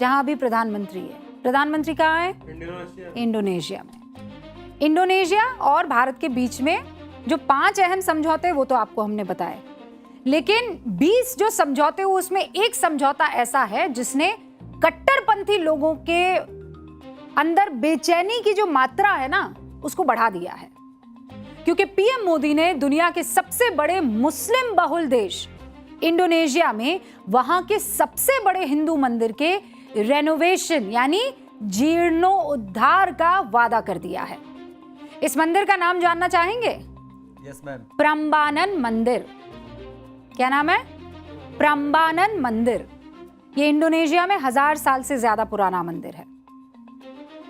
जहां अभी प्रधानमंत्री है। प्रधानमंत्री कहाँ है? इंडोनेशिया में। इंडोनेशिया और भारत के बीच में जो 5 अहम समझौते वो तो आपको हमने बताए, लेकिन 20 जो समझौते हुए उसमें एक समझौता ऐसा है जिसने कट्टरपंथी लोगों के अंदर बेचैनी की जो मात्रा है ना उसको बढ़ा दिया है। क्योंकि पीएम मोदी ने दुनिया के सबसे बड़े मुस्लिम बहुल देश इंडोनेशिया में वहां के सबसे बड़े हिंदू मंदिर के रेनोवेशन यानी जीर्णोद्धार का वादा कर दिया है। इस मंदिर का नाम जानना चाहेंगे? Yes ma'am. प्रम्बानन मंदिर। क्या नाम है? प्रम्बानन मंदिर। ये इंडोनेशिया में 1000 साल से ज्यादा पुराना मंदिर है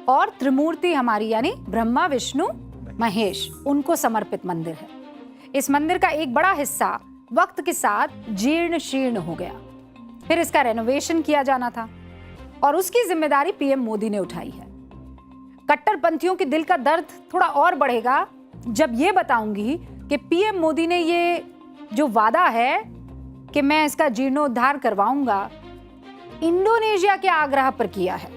और त्रिमूर्ति हमारी यानी ब्रह्मा विष्णु महेश उनको समर्पित मंदिर है। इस मंदिर का एक बड़ा हिस्सा वक्त के साथ जीर्ण शीर्ण हो गया, फिर इसका रेनोवेशन किया जाना था और उसकी जिम्मेदारी पीएम मोदी ने उठाई है। कट्टरपंथियों के दिल का दर्द थोड़ा और बढ़ेगा जब ये बताऊंगी कि पीएम मोदी ने ये जो वादा है कि मैं इसका जीर्णोद्धार करवाऊंगा, इंडोनेशिया के आग्रह पर किया है।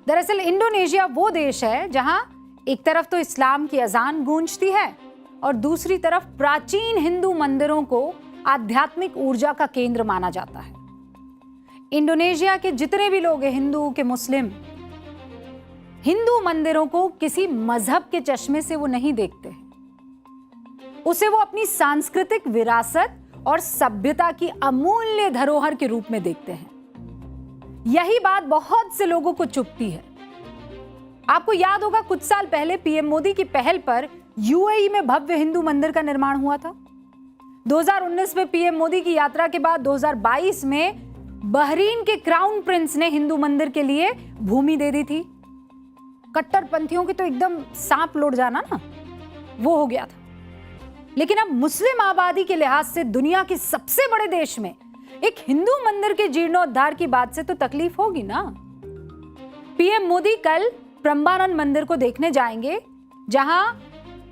दरअसल इंडोनेशिया वो देश है जहां एक तरफ तो इस्लाम की अजान गूंजती है और दूसरी तरफ प्राचीन हिंदू मंदिरों को आध्यात्मिक ऊर्जा का केंद्र माना जाता है। इंडोनेशिया के जितने भी लोग हैं, हिंदू के मुस्लिम, हिंदू मंदिरों को किसी मजहब के चश्मे से वो नहीं देखते हैं, उसे वो अपनी सांस्कृतिक विरासत और सभ्यता की अमूल्य धरोहर के रूप में देखते हैं। यही बात बहुत से लोगों को चुभती है। आपको याद होगा कुछ साल पहले पीएम मोदी की पहल पर यूएई में भव्य हिंदू मंदिर का निर्माण हुआ था। 2019 में पीएम मोदी की यात्रा के बाद 2022 में बहरीन के क्राउन प्रिंस ने हिंदू मंदिर के लिए भूमि दे दी थी। कट्टरपंथियों की तो एकदम सांप लौट जाना ना वो हो गया था। लेकिन अब मुस्लिम आबादी के लिहाज से दुनिया के सबसे बड़े देश में एक हिंदू मंदिर के जीर्णोद्धार की बात से तो तकलीफ होगी ना। पीएम मोदी कल प्रम्बानन मंदिर को देखने जाएंगे जहां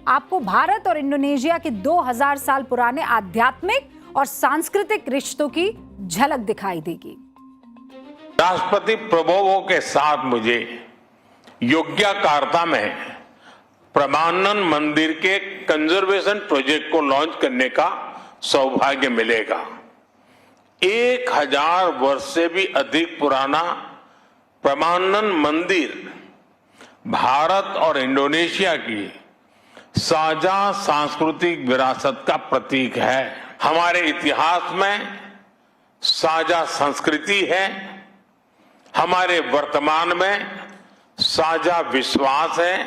आपको भारत और इंडोनेशिया के 2000 साल पुराने आध्यात्मिक और सांस्कृतिक रिश्तों की झलक दिखाई देगी। राष्ट्रपति प्रबोवो के साथ मुझे योग्याकार्ता में प्रम्बानन मंदिर के कंजर्वेशन प्रोजेक्ट को लॉन्च करने का सौभाग्य मिलेगा। 1000 वर्ष से भी अधिक पुराना प्रम्बानन मंदिर भारत और इंडोनेशिया की साझा सांस्कृतिक विरासत का प्रतीक है। हमारे इतिहास में साझा संस्कृति है, हमारे वर्तमान में साझा विश्वास है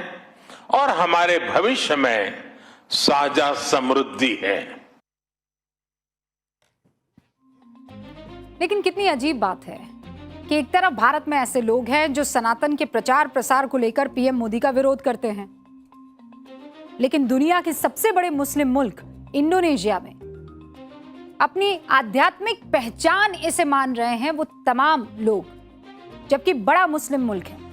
और हमारे भविष्य में साझा समृद्धि है। लेकिन कितनी अजीब बात है कि एक तरफ भारत में ऐसे लोग हैं जो सनातन के प्रचार प्रसार को लेकर पीएम मोदी का विरोध करते हैं, लेकिन दुनिया के सबसे बड़े मुस्लिम मुल्क इंडोनेशिया में अपनी आध्यात्मिक पहचान इसे मान रहे हैं वो तमाम लोग, जबकि बड़ा मुस्लिम मुल्क है।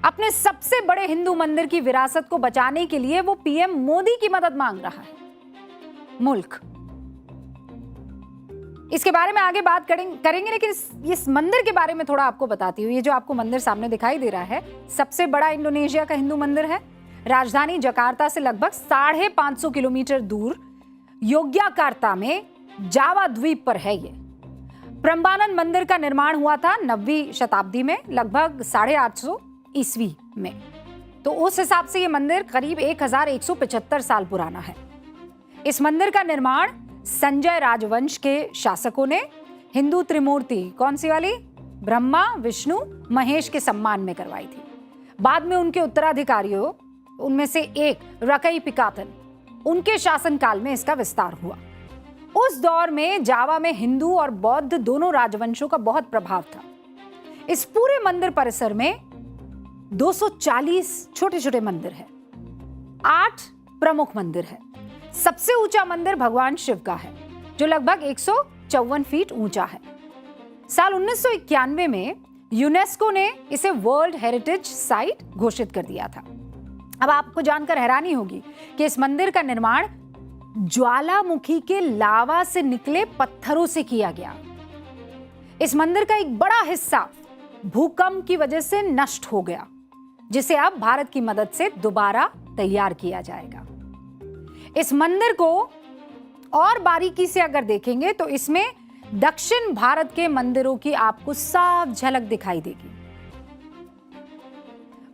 अपने सबसे बड़े हिंदू मंदिर की विरासत को बचाने के लिए वो पीएम मोदी की मदद मांग रहा है मुल्क। इसके बारे में आगे बात करेंगे, लेकिन इस मंदिर के बारे में थोड़ा आपको बताती हूँ। ये जो आपको मंदिर सामने दिखाई दे रहा है सबसे बड़ा इंडोनेशिया का हिंदू मंदिर है। राजधानी जकार्ता से लगभग 550 किलोमीटर दूर योग्याकार्ता में जावा द्वीप पर है। ये प्रम्बानन मंदिर का निर्माण हुआ था 9वीं शताब्दी में, लगभग 850 ईस्वी में। तो उस हिसाब से ये मंदिर करीब 1175 साल पुराना है। इस मंदिर का निर्माण संजय राजवंश के शासकों ने हिंदू त्रिमूर्ति, कौन सी वाली, ब्रह्मा विष्णु महेश के सम्मान में करवाई थी। बाद में उनके उत्तराधिकारियों उनमें से एक रकई पिकातन, उनके शासनकाल में इसका विस्तार हुआ। उस दौर में जावा में हिंदू और बौद्ध दोनों राजवंशों का बहुत प्रभाव था। इस पूरे मंदिर परिसर में 240 छोटे छोटे मंदिर हैं, 8 प्रमुख मंदिर है। सबसे ऊंचा मंदिर भगवान शिव का है जो लगभग 154 फीट ऊंचा है। साल 1991 में यूनेस्को ने इसे वर्ल्ड हेरिटेज साइट घोषित कर दिया था। अब आपको जानकर हैरानी होगी कि इस मंदिर का निर्माण ज्वालामुखी के लावा से निकले पत्थरों से किया गया। इस मंदिर का एक बड़ा हिस्सा भूकंप की वजह से नष्ट हो गया, जिसे अब भारत की मदद से दोबारा तैयार किया जाएगा। इस मंदिर को और बारीकी से अगर देखेंगे तो इसमें दक्षिण भारत के मंदिरों की आपको साफ झलक दिखाई देगी।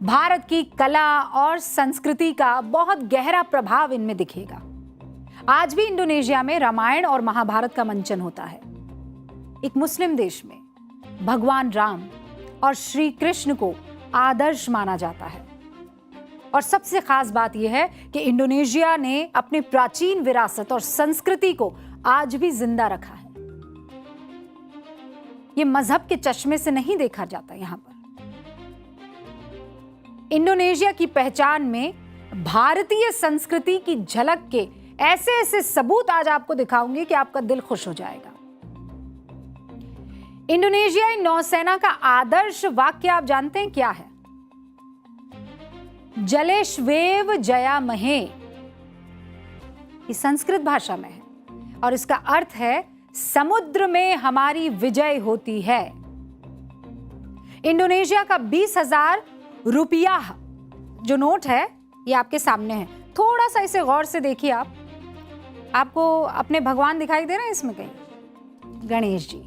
भारत की कला और संस्कृति का बहुत गहरा प्रभाव इनमें दिखेगा। आज भी इंडोनेशिया में रामायण और महाभारत का मंचन होता है। एक मुस्लिम देश में भगवान राम और श्री कृष्ण को आदर्श माना जाता है। और सबसे खास बात यह है कि इंडोनेशिया ने अपनी प्राचीन विरासत और संस्कृति को आज भी जिंदा रखा है। यह मजहब के चश्मे से नहीं देखा जाता। यहां पर इंडोनेशिया की पहचान में भारतीय संस्कृति की झलक के ऐसे ऐसे सबूत आज आपको दिखाऊंगी कि आपका दिल खुश हो जाएगा। इंडोनेशियाई नौसेना का आदर्श वाक्य आप जानते हैं क्या है? जलेश्वेव जयामहे। ये संस्कृत भाषा में है और इसका अर्थ है समुद्र में हमारी विजय होती है। इंडोनेशिया का 20,000 रुपया जो नोट है ये आपके सामने है। थोड़ा सा इसे गौर से देखिए। आपको अपने भगवान दिखाई दे रहे हैं इसमें कहीं? गणेश जी।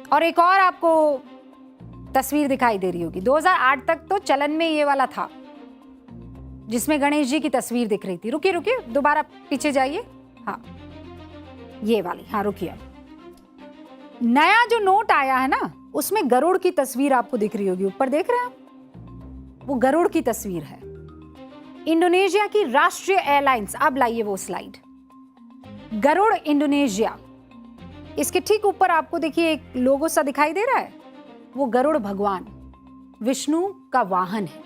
और एक और आपको तस्वीर दिखाई दे रही होगी। 2008 तक तो चलन में ये वाला था जिसमें गणेश जी की तस्वीर दिख रही थी। रुकिए रुकिए, दोबारा पीछे जाइए। हाँ, ये वाली। हाँ रुकिए। नया जो नोट आया है ना, उसमें गरुड़ की तस्वीर आपको दिख रही होगी। ऊपर देख रहे हैं आप? वो गरुड़ की तस्वीर है। इंडोनेशिया की राष्ट्रीय एयरलाइंस। अब लाइए वो स्लाइड। गरुड़ इंडोनेशिया, इसके ठीक ऊपर आपको देखिए एक लोगो सा दिखाई दे रहा है। वो गरुड़ भगवान विष्णु का वाहन है।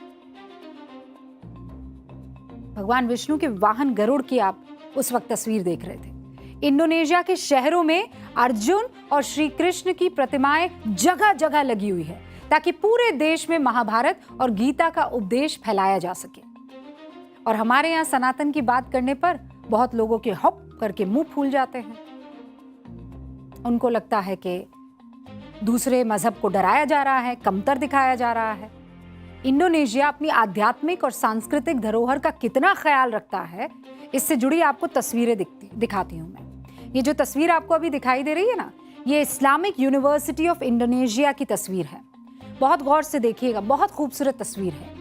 भगवान विष्णु के वाहन गरुड़ की आप उस वक्त तस्वीर देख रहे थे। इंडोनेशिया के शहरों में अर्जुन और श्री कृष्ण की प्रतिमाएं जगह जगह लगी हुई है ताकि पूरे देश में महाभारत और गीता का उपदेश फैलाया जा सके। और हमारे यहाँ सनातन की बात करने पर बहुत लोगों के हप करके मुंह फूल जाते हैं। उनको लगता है कि दूसरे मजहब को डराया जा रहा है, कमतर दिखाया जा रहा है। इंडोनेशिया अपनी आध्यात्मिक और सांस्कृतिक धरोहर का कितना ख्याल रखता है, इससे जुड़ी आपको तस्वीरें दिखाती हूं मैं। ये जो तस्वीर आपको अभी दिखाई दे रही है ना, ये इस्लामिक यूनिवर्सिटी ऑफ इंडोनेशिया की तस्वीर है। बहुत गौर से देखिएगा, बहुत खूबसूरत तस्वीर है।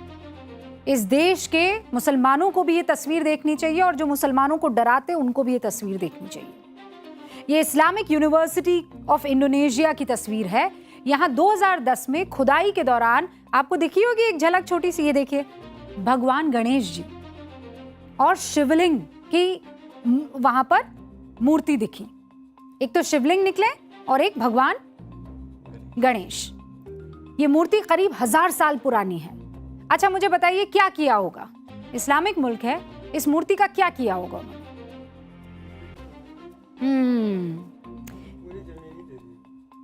इस देश के मुसलमानों को भी ये तस्वीर देखनी चाहिए और जो मुसलमानों को डराते उनको भी ये तस्वीर देखनी चाहिए। ये इस्लामिक यूनिवर्सिटी ऑफ इंडोनेशिया की तस्वीर है। यहाँ 2010 में खुदाई के दौरान आपको दिखी होगी एक झलक छोटी सी। ये देखिए, भगवान गणेश जी और शिवलिंग की वहां पर मूर्ति दिखी। एक तो शिवलिंग निकले और एक भगवान गणेश। ये मूर्ति करीब 1000 साल पुरानी है। अच्छा मुझे बताइए क्या किया होगा? इस्लामिक मुल्क है, इस मूर्ति का क्या किया होगा उन्होंने?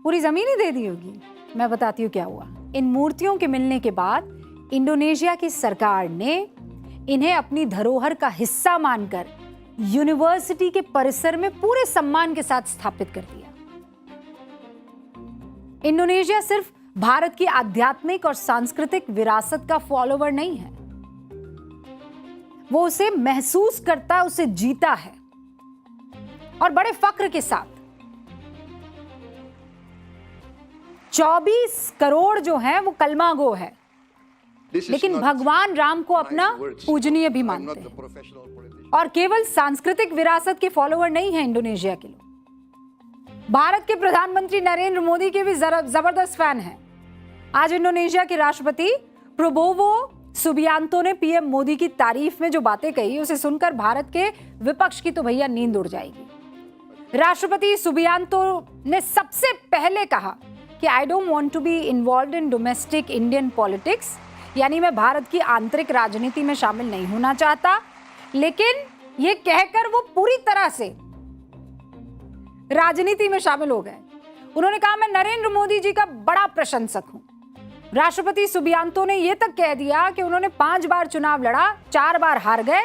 पूरी जमीन ही दे दी होगी। मैं बताती हूँ क्या हुआ। इन मूर्तियों के मिलने के बाद इंडोनेशिया की सरकार ने इन्हें अपनी धरोहर का हिस्सा मानकर यूनिवर्सिटी के परिसर में पूरे सम्मान के साथ स्थापित कर दिया। इंडोनेशिया सिर्फ भारत की आध्यात्मिक और सांस्कृतिक विरासत का फॉलोवर नहीं है, वो उसे महसूस करता, उसे जीता है और बड़े फक्र के साथ। 24 करोड़ जो है वो कलमा गो है, लेकिन भगवान राम को अपना पूजनीय भी मानते हैं। और केवल सांस्कृतिक विरासत के फॉलोवर नहीं है इंडोनेशिया के लोग, भारत के प्रधानमंत्री नरेंद्र मोदी के भी जबरदस्त फैन हैं। आज इंडोनेशिया के राष्ट्रपति प्रबोवो सुबियांतो ने पीएम मोदी की तारीफ में जो बातें कही, उसे सुनकर भारत के विपक्ष की तो भैया नींद उड़ जाएगी। राष्ट्रपति सुबियांतो ने सबसे पहले कहा कि I don't want to be involved in domestic Indian politics, यानी मैं भारत की आंतरिक राजनीति में शामिल नहीं होना चाहता। लेकिन यह कहकर वो पूरी तरह से राजनीति में शामिल हो गए। उन्होंने कहा मैं नरेंद्र मोदी जी का बड़ा प्रशंसक हूं। राष्ट्रपति सुबियांतो ने यह तक कह दिया कि उन्होंने 5 बार चुनाव लड़ा, 4 बार हार गए,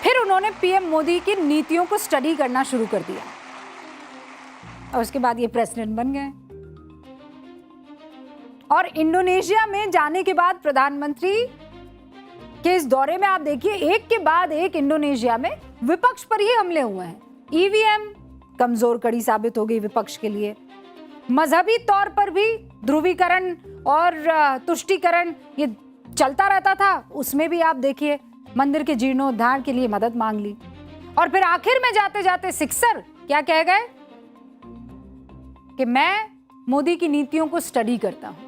फिर उन्होंने पीएम मोदी की नीतियों को स्टडी करना शुरू कर दिया। और उसके बाद ये प्रेसिडेंट बन गए। और इंडोनेशिया में जाने के बाद प्रधानमंत्री के इस दौरे में आप देखिए एक के बाद एक इंडोनेशिया में विपक्ष पर ही हमले हुए हैं। ईवीएम कमजोर कड़ी साबित हो गई विपक्ष के लिए। मजहबी तौर पर भी ध्रुवीकरण और तुष्टीकरण ये चलता रहता था, उसमें भी आप देखिए मंदिर के जीर्णोद्धार के लिए मदद मांग ली। और फिर आखिर में जाते जाते सिक्सर क्या कह गए कि मैं मोदी की नीतियों को स्टडी करता हूं।